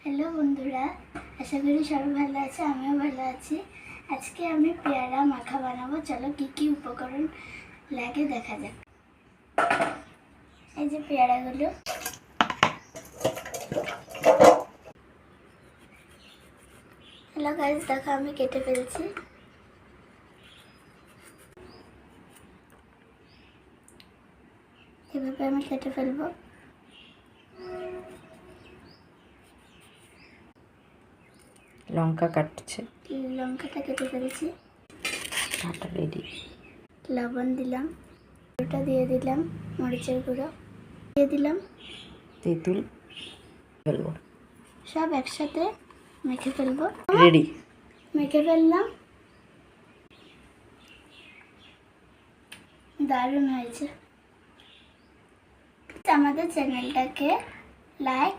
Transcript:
Hello বন্ধুরা, আশা করি সবাই ভালো আছে। আমিও ভালো আছি। আজকে আমি পেয়ারা মাখা বানাবো। চলো কি কি উপকরণ লাগে দেখা যাক। এই যে পেয়ারাগুলো, হ্যালো গাইস, দেখো আমি কেটে ফেলছি। এভাবে আমি কেটে ফেলবো। লঙ্কা কাটছে, লঙ্কাটা কেটে ফেলছি। আটা রেডি। লবণ দিলাম, ওটা দিয়ে দিলাম, মরিচের গুঁড়ো দিয়ে দিলাম, তেঁতুল ফেলবো, সব একসাথে মেখে ফেলবো। রেডি। মেখে ফেললাম, দারুণ হয়েছে। আমাদের চ্যানেলটাকে লাইক,